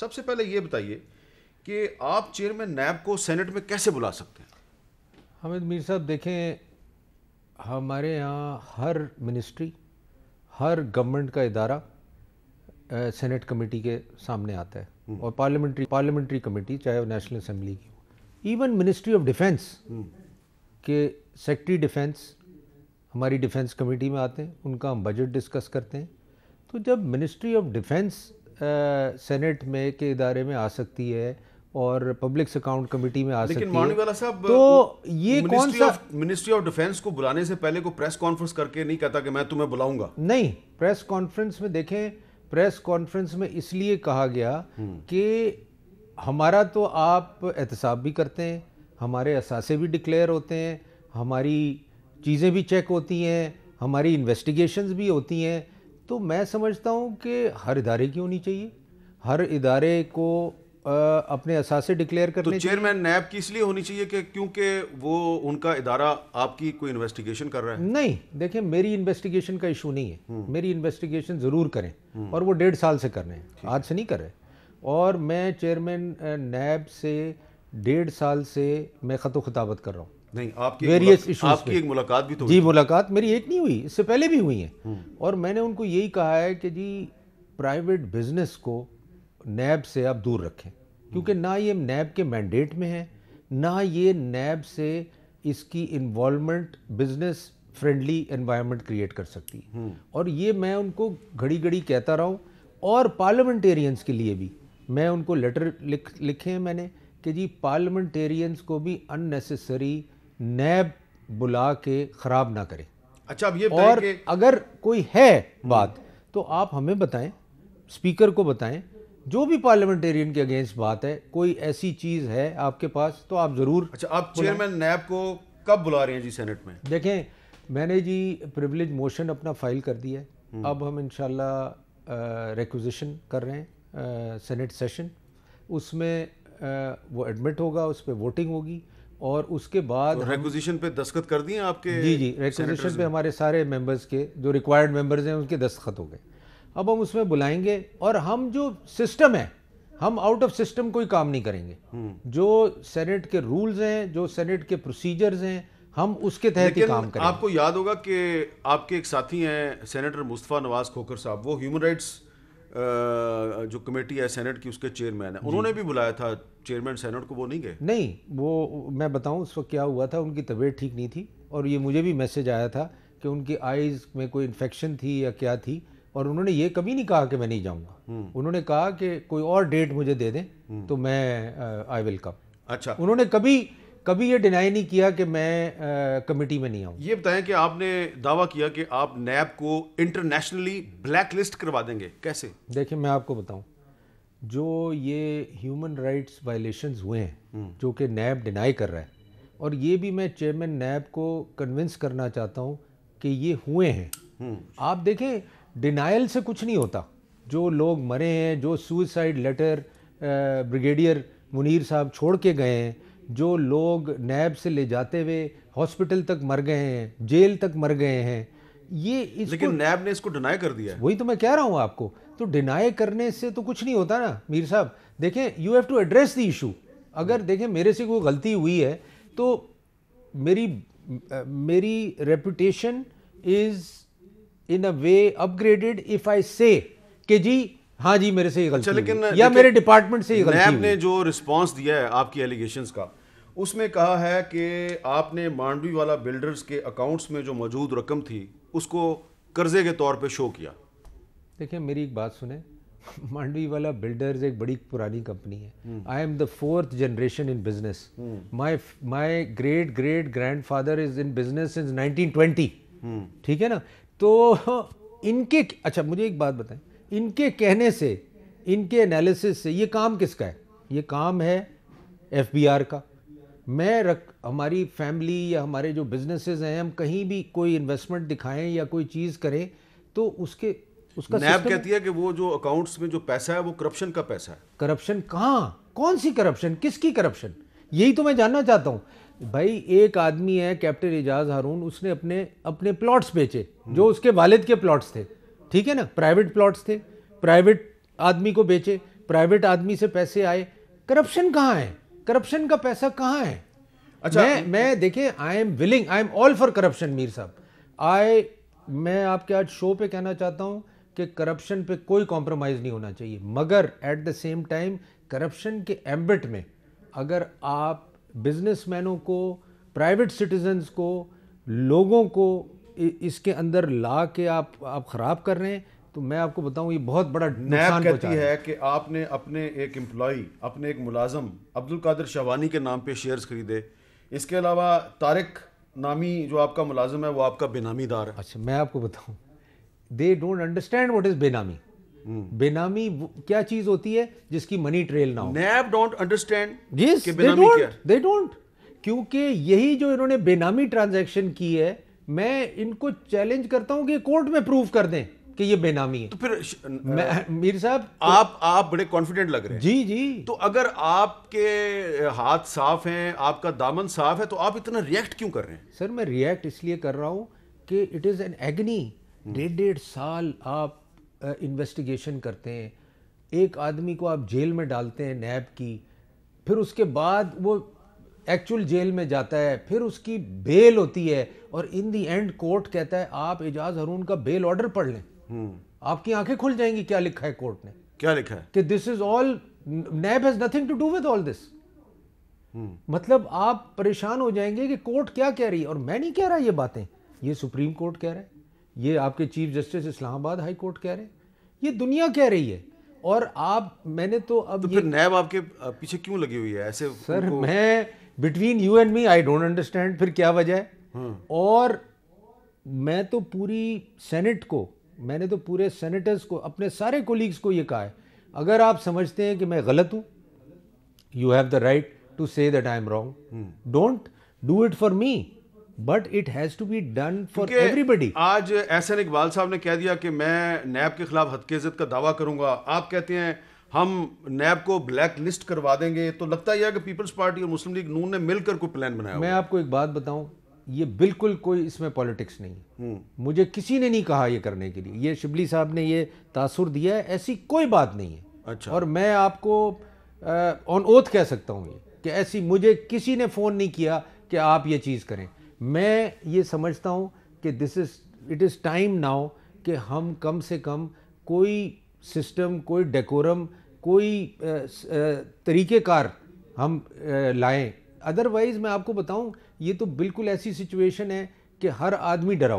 سب سے پہلے یہ بتائیے کہ آپ چیئرمین نیب کو سینٹ میں کیسے بلا سکتے ہیں؟ حامد میر صاحب دیکھیں، ہمارے یہاں ہر منسٹری، ہر گورنمنٹ کا ادارہ سینٹ کمیٹی کے سامنے آتا ہے، اور پارلیمنٹری کمیٹی چاہے وہ نیشنل اسمبلی کی ہو، ایون منسٹری آف ڈیفینس کے سیکٹری ڈیفینس ہماری ڈیفینس کمیٹی میں آتے ہیں، ان کا ہم بجٹ ڈسکس کرتے ہیں. تو جب منسٹری آف ڈیفینس سینٹ میں کے ادارے میں آ سکتی ہے اور پبلک اکاؤنٹ کمیٹی میں آ سکتی ہے، لیکن مانوی والا صاحب تو یہ کون سا منسٹری آف ڈیفینس کو بلانے سے پہلے کو پریس کانفرنس کر کے نہیں کہتا کہ میں تمہیں بلاؤں گا؟ نہیں، پریس کانفرنس میں دیکھیں، پریس کانفرنس میں اس لیے کہا گیا کہ ہمارا تو آپ احتساب بھی کرتے ہیں، ہمارے اثاثے بھی ڈکلیئر ہوتے ہیں، ہماری چیزیں بھی چیک ہوتی ہیں، ہماری انویسٹیگیشنز بھی ہوتی ہیں. تو میں سمجھتا ہوں کہ ہر ادارے کی ہونی چاہیے، ہر ادارے کو اپنے اثاثے ڈکلیئر کرنے تو چیئرمین نیب کی اس لیے ہونی چاہیے کہ کیونکہ وہ ان کا ادارہ آپ کی کوئی انویسٹیگیشن کر رہا ہے؟ نہیں، دیکھیں میری انویسٹیگیشن کا ایشو نہیں ہے، میری انویسٹیگیشن ضرور کریں، اور وہ 1.5 سال سے کر رہے ہیں، آج سے نہیں کر رہے. اور میں چیئرمین نیب سے 1.5 سال سے میں خط و خطابت کر رہا ہوں. نہیں، آپ کی ایک ملاقات بھی تو جی، ملاقات میری ایک نہیں ہوئی، اس سے پہلے بھی ہوئی ہیں، اور میں نے ان کو یہی کہا ہے کہ جی پرائیویٹ بزنس کو نیب سے آپ دور رکھیں، کیونکہ نہ یہ نیب کے مینڈیٹ میں ہے، نہ یہ نیب سے اس کی involvement business friendly environment create کر سکتی ہے. اور یہ میں ان کو گھڑی گھڑی کہتا رہا ہوں، اور پارلیمنٹیرینز کے لیے بھی میں ان کو لیٹر لکھے ہیں میں نے کہ جی پارلیمنٹیرینز کو بھی ان نیسیسری نیب بلا کے خراب نہ کریں. اچھا، اب یہ اور اگر کوئی ہے بات تو آپ ہمیں بتائیں، اسپیکر کو بتائیں، جو بھی پارلیمنٹیرین کے اگینسٹ بات ہے، کوئی ایسی چیز ہے آپ کے پاس تو آپ ضرور. اچھا، آپ چیئرمین نیب کو کب بلا رہے ہیں جی سینٹ میں؟ دیکھیں، میں نے جی پریویلیج موشن اپنا فائل کر دیا ہے، اب ہم انشاءاللہ ریکوزیشن کر رہے ہیں سینٹ سیشن، اس میں وہ ایڈمٹ ہوگا، اس پہ ووٹنگ ہوگی، اور اس کے بعد ریکوزیشن پہ دستخط کر دیے آپ کے؟ جی ریکوزیشن پہ ہمارے سارے ممبرز کے جو ریکوائرڈ ممبرز ہیں ان کے دستخط ہو گئے. اب ہم اس میں بلائیں گے، اور ہم جو سسٹم ہے، ہم آؤٹ آف سسٹم کوئی کام نہیں کریں گے. جو سینٹ کے رولز ہیں، جو سینٹ کے پروسیجرز ہیں، ہم اس کے تحت ہی کام کریں گے. آپ کو یاد ہوگا کہ آپ کے ایک ساتھی ہیں سینیٹر مصطفیٰ نواز کھوکھر صاحب، وہ ہیومن رائٹس جو کمیٹی ہے سینٹ کی، اس کے چیئرمین ہیں، انہوں نے بھی بلایا تھا چیئرمین سینٹ کو، وہ نہیں گئے؟ نہیں، وہ میں بتاؤں اس وقت کیا ہوا تھا، ان کی طبیعت ٹھیک نہیں تھی، اور یہ مجھے بھی میسج آیا تھا کہ ان کی آئیز میں کوئی انفیکشن تھی یا کیا تھی، اور انہوں نے یہ کبھی نہیں کہا کہ میں نہیں جاؤں گا. انہوں نے کہا کہ کوئی اور ڈیٹ مجھے دے دیں تو میں آئی ول کم. اچھا، انہوں نے کبھی یہ ڈینائی نہیں کیا کہ میں کمیٹی میں نہیں آؤں. یہ بتائیں کہ آپ نے دعویٰ کیا کہ آپ نیب کو انٹرنیشنلی بلیک لسٹ کروا دیں گے، کیسے؟ دیکھیں میں آپ کو بتاؤں، جو یہ ہیومن رائٹس وائلیشنز ہوئے ہیں جو کہ نیب ڈینائی کر رہا ہے، اور یہ بھی میں چیئرمین نیب کو کنونس کرنا چاہتا ہوں کہ یہ ہوئے ہیں. آپ دیکھیں، ڈینائل سے کچھ نہیں ہوتا. جو لوگ مرے ہیں، جو سوئسائڈ لیٹر بریگیڈیئر منیر صاحب چھوڑ کے گئے ہیں، جو لوگ نیب سے لے جاتے ہوئے ہاسپٹل تک مر گئے ہیں، جیل تک مر گئے ہیں، لیکن نیب نے اس کو ڈینائی کر دیا ہے. وہی تو میں کہہ رہا ہوں آپ کو. تو ڈینائی کرنے سے تو کچھ نہیں ہوتا نا میر صاحب. دیکھیں، you have to address the issue. اگر دیکھیں میرے سے کوئی غلطی ہوئی ہے تو میری reputation is in a way up graded if I سے کہ جی ہاں جی میرے سے یہ غلطی ہوئی یا میرے ڈپارٹمنٹ سے یہ غلطی ہوئی. نیب نے جو رسپانس دیا ہے آپ کی ایلیگیشنز کا، اس میں کہا ہے کہ آپ نے مانڈوی والا بلڈرز کے اکاؤنٹس میں جو موجود رقم تھی اس کو قرضے کے طور پہ شو کیا. دیکھیں میری ایک بات سنیں، مانڈوی والا بلڈرز ایک بڑی پرانی کمپنی ہے. I am the 4th generation in business. My great grand father is in business since 1920. ٹھیک ہے نا. تو ان کے اچھا مجھے ایک بات بتائیں، ان کے کہنے سے، ان کے انالیسس سے یہ کام کس کا ہے؟ یہ کام ہے ایف بی آر کا. ہماری فیملی یا ہمارے جو بزنسز ہیں، ہم کہیں بھی کوئی انویسٹمنٹ دکھائیں یا کوئی چیز کریں تو اس کا نیب کہتی ہے کہ وہ جو اکاؤنٹس میں جو پیسہ ہے وہ کرپشن کا پیسہ ہے. کرپشن کہاں؟ کون سی کرپشن؟ کس کی کرپشن؟ یہی تو میں جاننا چاہتا ہوں. بھائی ایک آدمی ہے کیپٹن اعجاز ہارون، اس نے اپنے پلاٹس بیچے جو اس کے والد کے پلاٹس تھے. ٹھیک ہے نا، پرائیویٹ پلاٹس تھے، پرائیویٹ آدمی کو بیچے. پرائیویٹ آدمی سے پیسے آئے. کرپشن کہاں ہے؟ کرپشن کا پیسہ کہاں ہے؟ اچھا میں دیکھیں I am all for corruption. Mir صاحب میں آپ کے آج شو پہ کہنا چاہتا ہوں کہ کرپشن پہ کوئی کمپرومائز نہیں ہونا چاہیے, مگر at the same time corruption کے ایمبٹ میں اگر آپ بزنس مینوں کو, پرائیویٹ سٹیزنز کو, لوگوں کو اس کے اندر لا کے آپ خراب کر رہے ہیں, تو میں آپ کو بتاؤں یہ بہت بڑا نقصان نیب کہتی ہے کہ آپ نے اپنے ایک امپلائی, اپنے ایک ملازم عبد القادر شہوانی کے نام پہ شیئرز خریدے. اس کے علاوہ طارق نامی جو آپ کا ملازم ہے وہ آپ کا بے نامی دار ہے. اچھا میں آپ کو بتاؤں, they don't understand what is بے نامی. بے نامی کیا چیز ہوتی ہے جس کی منی ٹریل نہ ہو. نیب ڈونٹ انڈرسٹینڈ Yes, کہ بے نامی کیا ہے. they don't. کیونکہ یہی جو انہوں نے بے نامی ٹرانزیکشن کی ہے, میں ان کو چیلنج کرتا ہوں کہ کورٹ میں پروف کر دیں کہ یہ بے نامی ہے. تو پھر میر صاحب آپ بڑے کانفیڈنٹ لگ رہے ہیں. جی تو اگر آپ کے ہاتھ صاف ہیں, آپ کا دامن صاف ہے, تو آپ اتنا ریئیکٹ کیوں کر رہے ہیں؟ سر میں ریئیکٹ اس لیے کر رہا ہوں کہ اٹ از این ایگنی. 1.5 سال آپ انویسٹیگیشن کرتے ہیں, ایک آدمی کو آپ جیل میں ڈالتے ہیں نیب کی, پھر اس کے بعد وہ ایکچول جیل میں جاتا ہے, پھر اس کی بیل ہوتی ہے, اور ان دی اینڈ کورٹ کہتا ہے آپ اعجاز ہارون کا بیل آرڈر پڑھ لیں. آپ کی آنکھیں کھل جائیں گی کیا لکھا ہے کورٹ نے. کیا لکھا ہے کہ this is all, NAB has nothing to do with all this. مطلب آپ پریشان ہو جائیں گے کہ کورٹ کیا کہہ رہی ہے. اور میں نہیں کہہ رہا یہ باتیں, یہ سپریم کورٹ کہہ رہا ہے, یہ آپ کے چیف جسٹس اسلام آباد ہائی کورٹ کہہ رہے ہیں, یہ دنیا کہہ رہی ہے. اور میں نے تو اب پھر نیب آپ کے پیچھے کیوں لگی ہوئی ہے ایسے؟ سر میں between you and me I don't understand پھر کیا وجہ ہے. اور میں تو پوری سینٹ کو, میں نے تو پورے سینیٹرز کو, اپنے سارے کولیگز کو یہ کہا ہے, اگر آپ سمجھتے ہیں کہ میں غلط ہوں, you have the right to say that I am wrong. Don't do it for me, but it has to be done for ایوری بڈی. آج احسن اقبال صاحب نے کہہ دیا کہ میں نیب کے خلاف حد کی عزت کا دعویٰ کروں گا. آپ کہتے ہیں ہم نیب کو بلیک لسٹ کروا دیں گے. تو لگتا ہے کہ پیپلز پارٹی اور مسلم لیگ نون نے مل کر کوئی پلان بنایا. میں آپ کو ایک بات بتاؤں, یہ بالکل کوئی اس میں پالیٹکس نہیں ہے. مجھے کسی نے نہیں کہا یہ کرنے کے لیے, یہ شبلی صاحب نے یہ تاثر دیا ہے, ایسی کوئی بات نہیں ہے. اچھا. اور میں آپ کو آن اوتھ کہہ سکتا ہوں یہ کہ ایسی مجھے کسی نے فون نہیں کیا کہ آپ یہ چیز کریں. میں یہ سمجھتا ہوں کہ اٹ از ٹائم ناؤ کہ ہم کم سے کم کوئی سسٹم, کوئی ڈیکورم, کوئی طریقہ کار ہم لائیں. ادروائز میں آپ کو بتاؤں یہ تو بالکل ایسی سچویشن ہے کہ ہر آدمی ڈرا ہوا